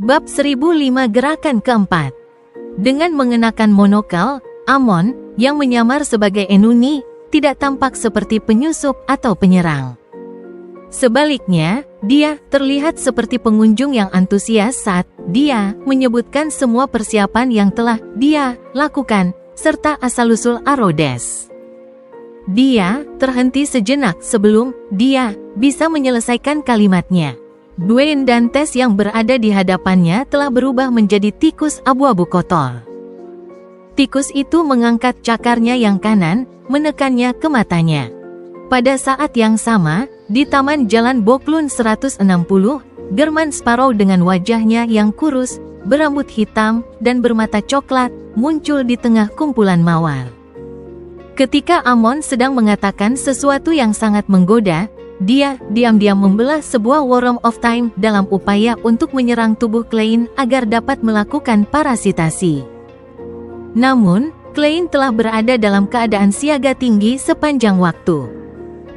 Bab 1005 Gerakan keempat. Dengan mengenakan monokel, Amon, yang menyamar sebagai Enuni, tidak tampak seperti penyusup atau penyerang. Sebaliknya, dia terlihat seperti pengunjung yang antusias saat dia menyebutkan semua persiapan yang telah dia lakukan, serta asal-usul Arodes. Dia terhenti sejenak sebelum dia bisa menyelesaikan kalimatnya. Dwayne Dantes yang berada di hadapannya telah berubah menjadi tikus abu-abu kotor. Tikus itu mengangkat cakarnya yang kanan, menekannya ke matanya. Pada saat yang sama, di Taman Jalan Boklun 160, German Sparrow dengan wajahnya yang kurus, berambut hitam, dan bermata coklat, muncul di tengah kumpulan mawar. Ketika Amon sedang mengatakan sesuatu yang sangat menggoda, dia diam-diam membelah sebuah Worm of Time dalam upaya untuk menyerang tubuh Klein agar dapat melakukan parasitasi. Namun, Klein telah berada dalam keadaan siaga tinggi sepanjang waktu.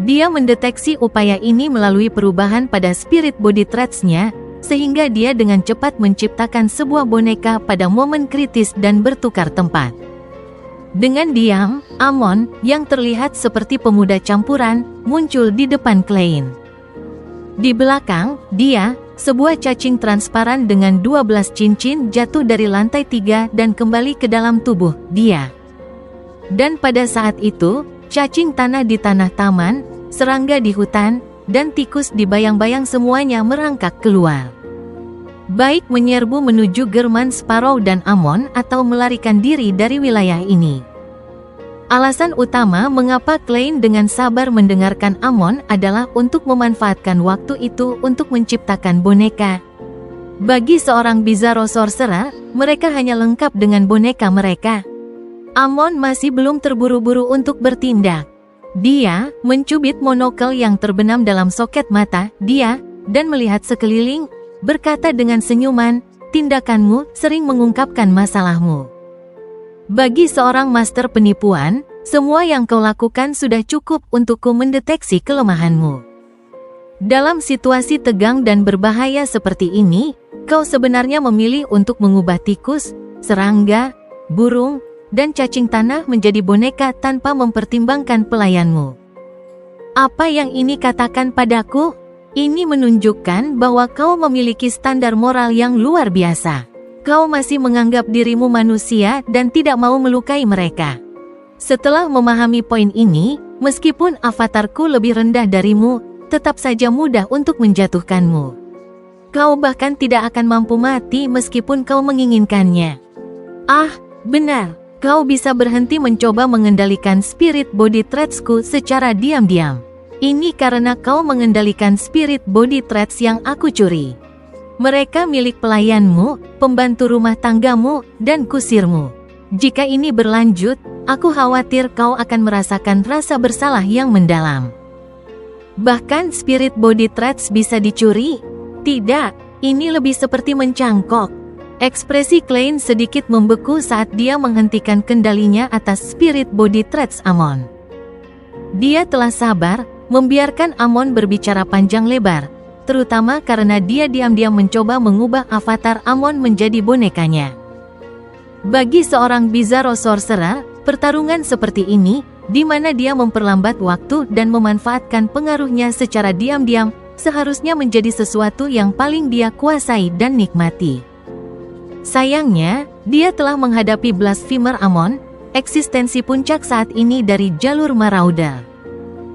Dia mendeteksi upaya ini melalui perubahan pada spirit body traits-nya, sehingga dia dengan cepat menciptakan sebuah boneka pada momen kritis dan bertukar tempat. Dengan diam, Amon, yang terlihat seperti pemuda campuran, muncul di depan Klein. Di belakang, dia, sebuah cacing transparan dengan 12 cincin jatuh dari lantai 3 dan kembali ke dalam tubuh dia. Dan pada saat itu, cacing tanah di tanah taman, serangga di hutan, dan tikus di bayang-bayang semuanya merangkak keluar. Baik menyerbu menuju German Sparrow dan Amon atau melarikan diri dari wilayah ini. Alasan utama mengapa Klein dengan sabar mendengarkan Amon adalah untuk memanfaatkan waktu itu untuk menciptakan boneka. Bagi seorang Bizarro Sorcerer, mereka hanya lengkap dengan boneka mereka. Amon masih belum terburu-buru untuk bertindak. Dia mencubit monokel yang terbenam dalam soket mata dia, dan melihat sekeliling, berkata dengan senyuman, "Tindakanmu sering mengungkapkan masalahmu. Bagi seorang master penipuan, semua yang kau lakukan sudah cukup untukku mendeteksi kelemahanmu. Dalam situasi tegang dan berbahaya seperti ini, kau sebenarnya memilih untuk mengubah tikus, serangga, burung, dan cacing tanah menjadi boneka tanpa mempertimbangkan pelayanmu. Apa yang ini katakan padaku? Ini menunjukkan bahwa kau memiliki standar moral yang luar biasa. Kau masih menganggap dirimu manusia dan tidak mau melukai mereka. Setelah memahami poin ini, meskipun avatarku lebih rendah darimu, tetap saja mudah untuk menjatuhkanmu. Kau bahkan tidak akan mampu mati meskipun kau menginginkannya. Ah, benar. Kau bisa berhenti mencoba mengendalikan spirit body traits-ku secara diam-diam. Ini karena kau mengendalikan spirit body traits yang aku curi. Mereka milik pelayanmu, pembantu rumah tanggamu, dan kusirmu. Jika ini berlanjut, aku khawatir kau akan merasakan rasa bersalah yang mendalam. Bahkan spirit body traits bisa dicuri? Tidak, ini lebih seperti mencangkok. Ekspresi Klein sedikit membeku saat dia menghentikan kendalinya atas spirit body traits Amon. Dia telah sabar, membiarkan Amon berbicara panjang lebar, terutama karena dia diam-diam mencoba mengubah avatar Amon menjadi bonekanya. Bagi seorang Bizarro Sorcerer, pertarungan seperti ini, di mana dia memperlambat waktu dan memanfaatkan pengaruhnya secara diam-diam, seharusnya menjadi sesuatu yang paling dia kuasai dan nikmati. Sayangnya, dia telah menghadapi Blasphemer Amon, eksistensi puncak saat ini dari jalur Marauder.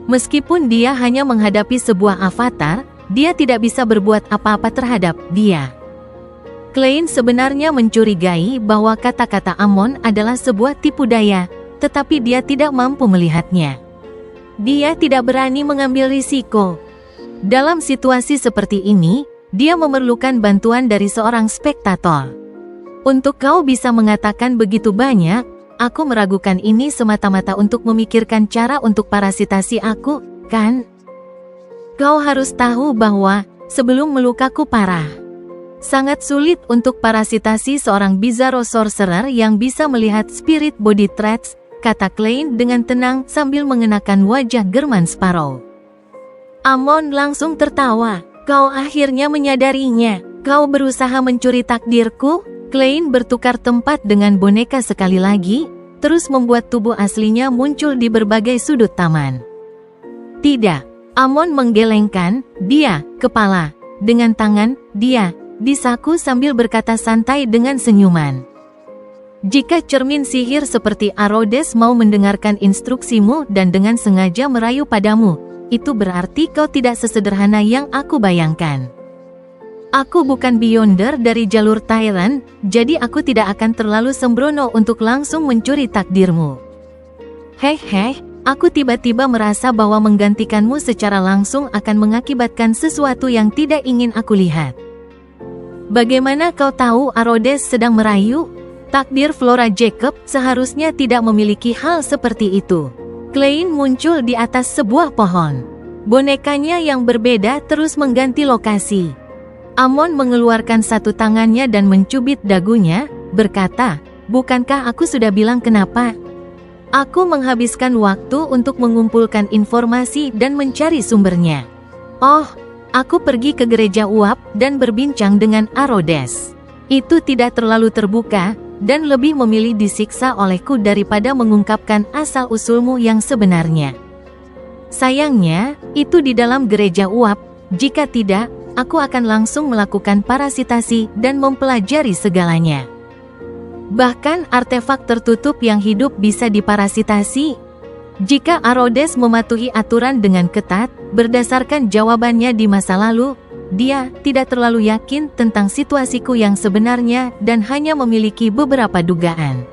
Meskipun dia hanya menghadapi sebuah avatar, dia tidak bisa berbuat apa-apa terhadap dia. Klein sebenarnya mencurigai bahwa kata-kata Amon adalah sebuah tipu daya, tetapi dia tidak mampu melihatnya. Dia tidak berani mengambil risiko. Dalam situasi seperti ini, dia memerlukan bantuan dari seorang spektator. Untuk kau bisa mengatakan begitu banyak, aku meragukan ini semata-mata untuk memikirkan cara untuk parasitasi aku, kan? Kau harus tahu bahwa, sebelum melukaku parah, sangat sulit untuk parasitasi seorang Bizarro Sorcerer yang bisa melihat spirit body traits, kata Klein dengan tenang sambil mengenakan wajah German Sparrow. Amon langsung tertawa. Kau akhirnya menyadarinya. Kau berusaha mencuri takdirku? Klein bertukar tempat dengan boneka sekali lagi, terus membuat tubuh aslinya muncul di berbagai sudut taman. Tidak, Amon menggelengkan kepala. Dengan tangan, dia disaku sambil berkata santai dengan senyuman. Jika cermin sihir seperti Arodes mau mendengarkan instruksimu dan dengan sengaja merayu padamu, itu berarti kau tidak sesederhana yang aku bayangkan. Aku bukan Beyonder dari jalur Tyrant, jadi aku tidak akan terlalu sembrono untuk langsung mencuri takdirmu. Heh, aku tiba-tiba merasa bahwa menggantikanmu secara langsung akan mengakibatkan sesuatu yang tidak ingin aku lihat. Bagaimana kau tahu Arodes sedang merayu? Takdir Flora Jacob seharusnya tidak memiliki hal seperti itu. Klein muncul di atas sebuah pohon. Bonekanya yang berbeda terus mengganti lokasi. Amon mengeluarkan satu tangannya dan mencubit dagunya, berkata, "Bukankah aku sudah bilang kenapa? Aku menghabiskan waktu untuk mengumpulkan informasi dan mencari sumbernya. Oh, aku pergi ke gereja uap dan berbincang dengan Arodes. Itu tidak terlalu terbuka, dan lebih memilih disiksa olehku daripada mengungkapkan asal-usulmu yang sebenarnya. Sayangnya, itu di dalam gereja uap, jika tidak, aku akan langsung melakukan parasitasi dan mempelajari segalanya. Bahkan artefak tertutup yang hidup bisa diparasitasi. Jika Arodes mematuhi aturan dengan ketat, berdasarkan jawabannya di masa lalu, dia tidak terlalu yakin tentang situasiku yang sebenarnya dan hanya memiliki beberapa dugaan."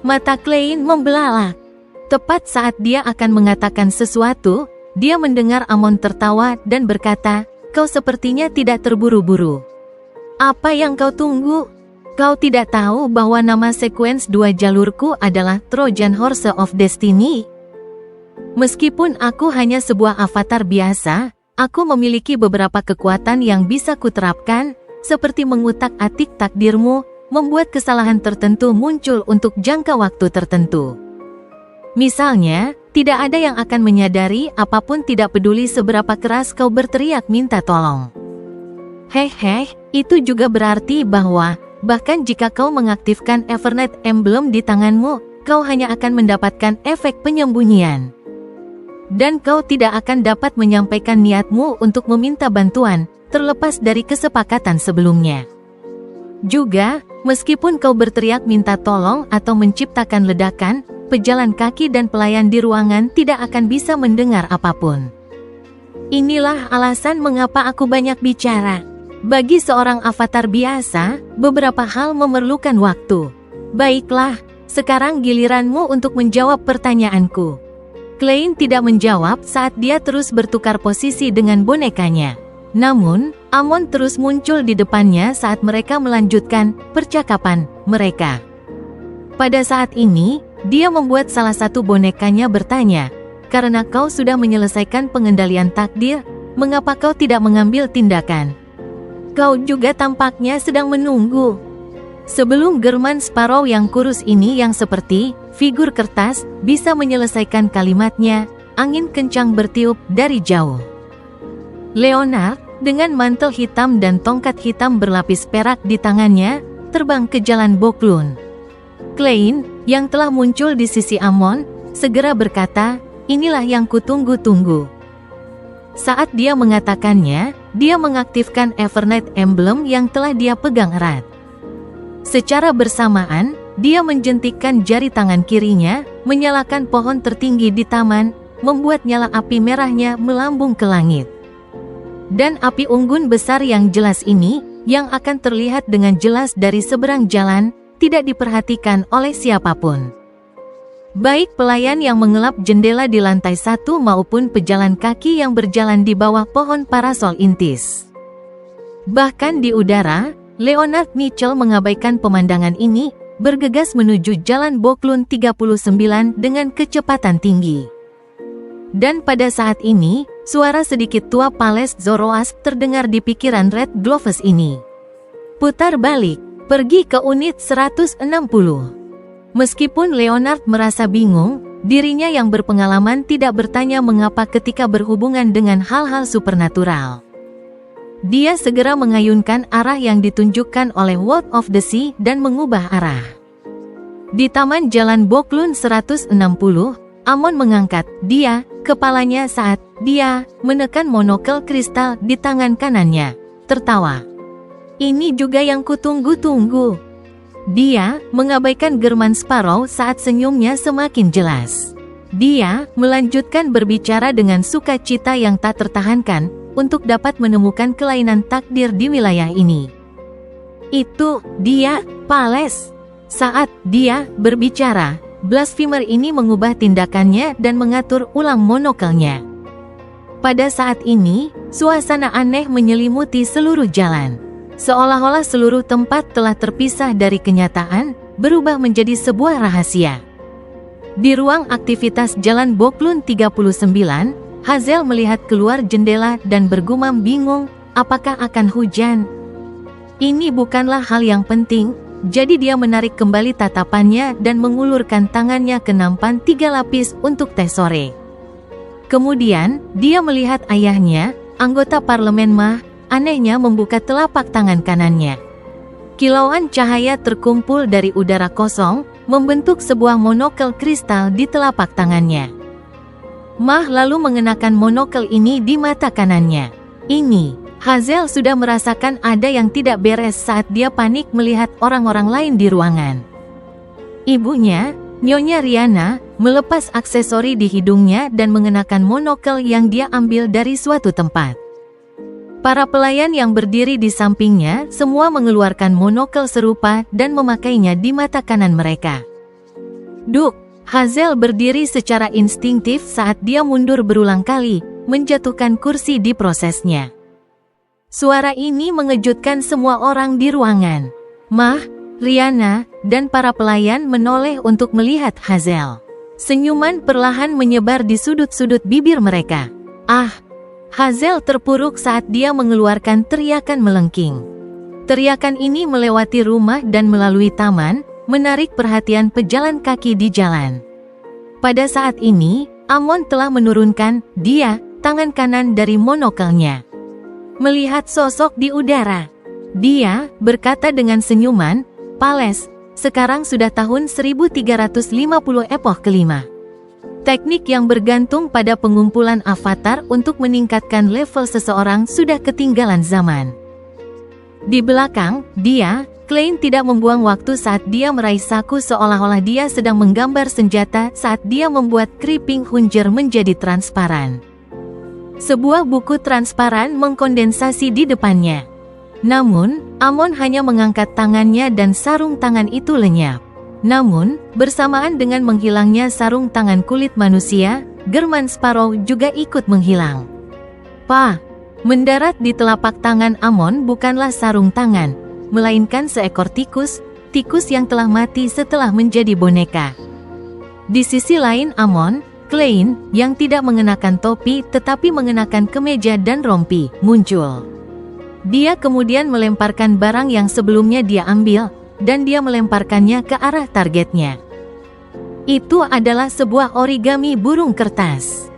Mata Klein membelalak. Tepat saat dia akan mengatakan sesuatu, dia mendengar Amon tertawa dan berkata, "Kau sepertinya tidak terburu-buru. Apa yang kau tunggu? Kau tidak tahu bahwa nama sekuens 2 jalurku adalah Trojan Horse of Destiny? Meskipun aku hanya sebuah avatar biasa, aku memiliki beberapa kekuatan yang bisa kuterapkan, seperti mengutak-atik takdirmu, membuat kesalahan tertentu muncul untuk jangka waktu tertentu. Misalnya, tidak ada yang akan menyadari apapun, tidak peduli seberapa keras kau berteriak minta tolong. Heh, itu juga berarti bahwa, bahkan jika kau mengaktifkan Evernet Emblem di tanganmu, kau hanya akan mendapatkan efek penyembunyian. Dan kau tidak akan dapat menyampaikan niatmu untuk meminta bantuan, terlepas dari kesepakatan sebelumnya. Juga, meskipun kau berteriak minta tolong atau menciptakan ledakan, pejalan kaki dan pelayan di ruangan tidak akan bisa mendengar apapun. Inilah alasan mengapa aku banyak bicara. Bagi seorang avatar biasa, beberapa hal memerlukan waktu. Baiklah, sekarang giliranmu untuk menjawab pertanyaanku." Klein tidak menjawab saat dia terus bertukar posisi dengan bonekanya. Namun, Amon terus muncul di depannya saat mereka melanjutkan percakapan mereka. Pada saat ini, dia membuat salah satu bonekanya bertanya, "Karena kau sudah menyelesaikan pengendalian takdir, mengapa kau tidak mengambil tindakan? Kau juga tampaknya sedang menunggu." Sebelum German Sparrow yang kurus ini yang seperti figur kertas bisa menyelesaikan kalimatnya, angin kencang bertiup dari jauh. Leonard, dengan mantel hitam dan tongkat hitam berlapis perak di tangannya, terbang ke jalan Boklun. Klein, yang telah muncul di sisi Amon, segera berkata, "Inilah yang kutunggu-tunggu." Saat dia mengatakannya, dia mengaktifkan Evernet Emblem yang telah dia pegang erat. Secara bersamaan, dia menjentikkan jari tangan kirinya, menyalakan pohon tertinggi di taman, membuat nyala api merahnya melambung ke langit. Dan api unggun besar yang jelas ini, yang akan terlihat dengan jelas dari seberang jalan, tidak diperhatikan oleh siapapun. Baik pelayan yang mengelap jendela di lantai 1 maupun pejalan kaki yang berjalan di bawah pohon parasol intis. Bahkan di udara, Leonard Mitchell mengabaikan pemandangan ini, bergegas menuju jalan Boklun 39 dengan kecepatan tinggi. Dan pada saat ini, suara sedikit tua Pales Zoroast terdengar di pikiran Red Gloves ini. "Putar balik, pergi ke unit 160. Meskipun Leonard merasa bingung, dirinya yang berpengalaman tidak bertanya mengapa ketika berhubungan dengan hal-hal supernatural. dia segera mengayunkan arah yang ditunjukkan oleh World of the Sea dan mengubah arah. Di Taman Jalan Boklun 160, Amon mengangkat kepalanya saat dia menekan monokel kristal di tangan kanannya, tertawa. Ini juga yang kutunggu-tunggu. Dia mengabaikan German Sparrow saat senyumnya semakin jelas. Dia melanjutkan berbicara dengan sukacita yang tak tertahankan untuk dapat menemukan kelainan takdir di wilayah ini. Itu dia, Pales. Saat dia berbicara, blasphemer ini mengubah tindakannya dan mengatur ulang monokelnya. Pada saat ini, suasana aneh menyelimuti seluruh jalan. Seolah-olah seluruh tempat telah terpisah dari kenyataan, berubah menjadi sebuah rahasia. Di ruang aktivitas Jalan Boklun 39, Hazel melihat keluar jendela dan bergumam bingung, apakah akan hujan? Ini bukanlah hal yang penting, jadi dia menarik kembali tatapannya dan mengulurkan tangannya ke nampan 3 lapis untuk teh sore. Kemudian, dia melihat ayahnya, anggota parlemen anehnya membuka telapak tangan kanannya. Kilauan cahaya terkumpul dari udara kosong, membentuk sebuah monokel kristal di telapak tangannya. Lalu mengenakan monokel ini di mata kanannya. Hazel sudah merasakan ada yang tidak beres saat dia panik melihat orang-orang lain di ruangan. Ibunya, Nyonya Riana, melepas aksesori di hidungnya dan mengenakan monokel yang dia ambil dari suatu tempat. Para pelayan yang berdiri di sampingnya semua mengeluarkan monokel serupa dan memakainya di mata kanan mereka. Duk, Hazel berdiri secara instingtif saat dia mundur berulang kali, menjatuhkan kursi di prosesnya. Suara ini mengejutkan semua orang di ruangan. Riana, dan para pelayan menoleh untuk melihat Hazel. Senyuman perlahan menyebar di sudut-sudut bibir mereka. Hazel terpuruk saat dia mengeluarkan teriakan melengking. Teriakan ini melewati rumah dan melalui taman, menarik perhatian pejalan kaki di jalan. Pada saat ini, Amon telah menurunkan tangan kanan dari monokelnya. Melihat sosok di udara, dia berkata dengan senyuman, Pales, sekarang sudah tahun 1350 epoch kelima. Teknik yang bergantung pada pengumpulan avatar untuk meningkatkan level seseorang sudah ketinggalan zaman. Di belakang, Klein tidak membuang waktu saat dia meraih saku seolah-olah dia sedang menggambar senjata saat dia membuat Creeping Hunger menjadi transparan. Sebuah buku transparan mengkondensasi di depannya. Namun, Amon hanya mengangkat tangannya dan sarung tangan itu lenyap. Namun, bersamaan dengan menghilangnya sarung tangan kulit manusia, German Sparrow juga ikut menghilang. Mendarat di telapak tangan Amon bukanlah sarung tangan, melainkan seekor tikus yang telah mati setelah menjadi boneka. Di sisi lain Amon, Klein, yang tidak mengenakan topi tetapi mengenakan kemeja dan rompi, muncul. Dia kemudian melemparkan barang yang sebelumnya dia ambil, dan dia melemparkannya ke arah targetnya. Itu adalah sebuah origami burung kertas.